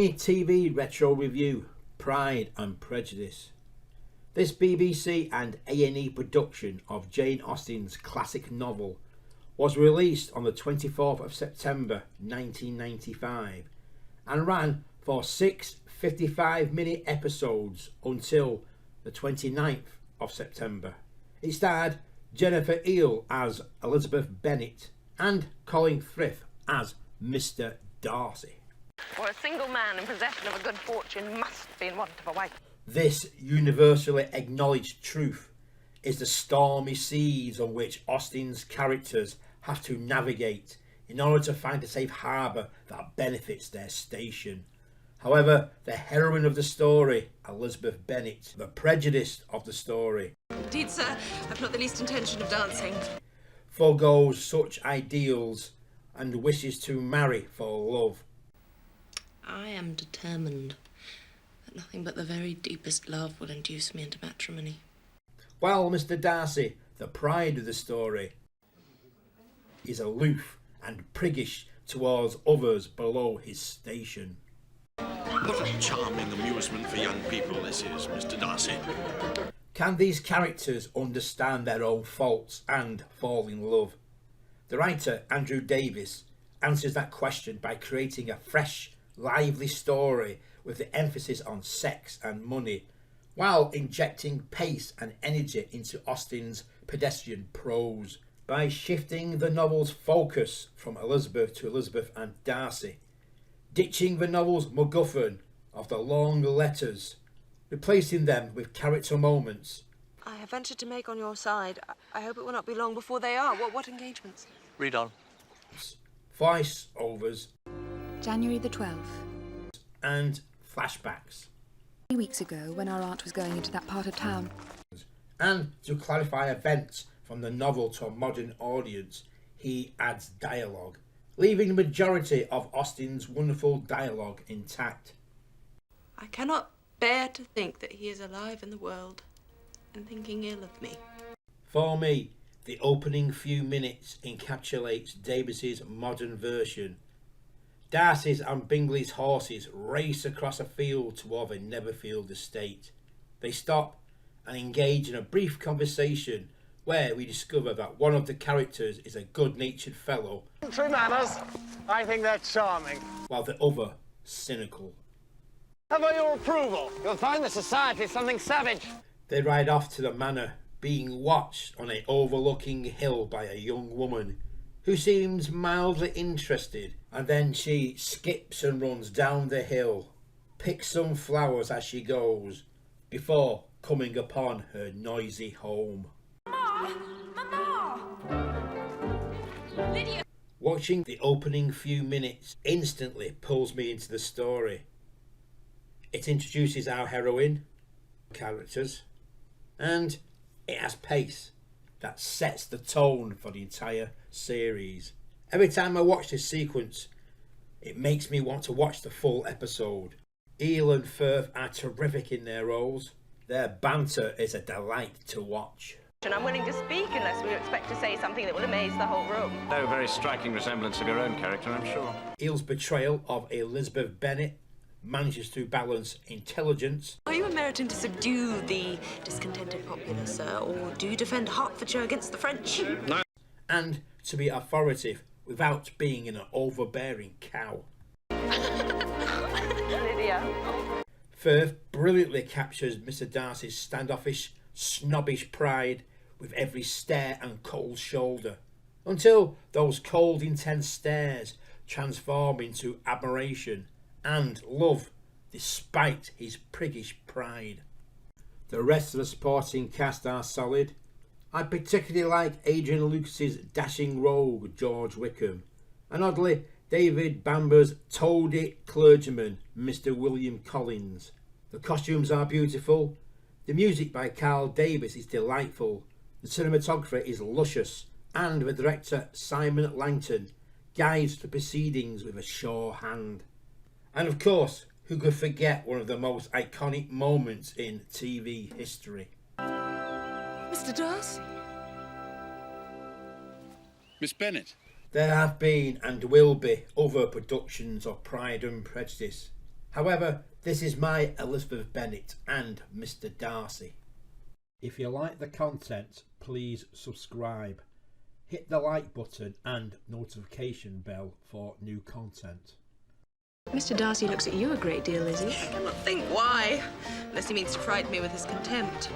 A&E TV Retro Review, Pride and Prejudice. This BBC and A&E production of Jane Austen's classic novel was released on the 24th of September 1995 and ran for 6 55-minute episodes until the 29th of September. It starred Jennifer Eel as Elizabeth Bennet and Colin Firth as Mr. Darcy. For a single man in possession of a good fortune must be in want of a wife. This universally acknowledged truth is the stormy seas on which Austen's characters have to navigate in order to find a safe harbour that benefits their station. However, the heroine of the story, Elizabeth Bennet, the prejudice of the story, Indeed, sir, I've not the least intention of dancing, forgoes such ideals and wishes to marry for love. I am determined that nothing but the very deepest love will induce me into matrimony. While Mr. Darcy, the pride of the story, is aloof and priggish towards others below his station. What a charming amusement for young people this is, Mr. Darcy. Can these characters understand their own faults and fall in love? The writer, Andrew Davies, answers that question by creating a fresh, lively story with the emphasis on sex and money, while injecting pace and energy into Austen's pedestrian prose, by shifting the novel's focus from Elizabeth to Elizabeth and Darcy, ditching the novel's MacGuffin of the long letters, replacing them with character moments. I have ventured to make on your side. I hope it will not be long before they are. What engagements? Read on. Voice-overs January the 12th. and flashbacks. 3 weeks ago, when our aunt was going into that part of town. And to clarify events from the novel to a modern audience, he adds dialogue, leaving the majority of Austen's wonderful dialogue intact. I cannot bear to think that he is alive in the world and thinking ill of me. For me, the opening few minutes encapsulates Davies's modern version. Darcy's and Bingley's horses race across a field toward the Netherfield estate. They stop and engage in a brief conversation where we discover that one of the characters is a good-natured fellow, True manners. I think they're charming. while the other cynical. Have I your approval? You'll find the society something savage. They ride off to the manor, being watched on an overlooking hill by a young woman who seems mildly interested, and then she skips and runs down the hill, picks some flowers as she goes, before coming upon her noisy home. Lydia! Watching the opening few minutes instantly pulls me into the story. It introduces our heroine, characters, and it has pace that sets the tone for the entire series. Every time I watch this sequence, it makes me want to watch the full episode. Eel and Firth are terrific in their roles. Their banter is a delight to watch. And I'm willing to speak unless we expect to say something that will amaze the whole room. No very striking resemblance of your own character, I'm sure. Eel's portrayal of Elizabeth Bennet manages to balance intelligence. Are you meriting to subdue the discontented populace, sir, or do you defend Hertfordshire against the French? No. And to be authoritative without being an overbearing cow. Lydia. Firth brilliantly captures Mr. Darcy's standoffish, snobbish pride with every stare and cold shoulder, until those cold, intense stares transform into admiration and love despite his priggish pride. The rest of the supporting cast are solid. I particularly like Adrian Lucas's dashing rogue George Wickham, and oddly David Bamber's toady clergyman Mr. William Collins. The costumes are beautiful, the music by Carl Davis is delightful, the cinematography is luscious, and the director Simon Langton guides the proceedings with a sure hand. And of course, who could forget one of the most iconic moments in TV history? Mr. Darcy? Miss Bennet. There have been and will be other productions of Pride and Prejudice, However, this is my Elizabeth Bennet and Mr. Darcy. If you like the content, please subscribe. Hit the like button and notification bell for new content. Mr. Darcy looks at you a great deal, Lizzie. I cannot think why, unless he means to frighten me with his contempt.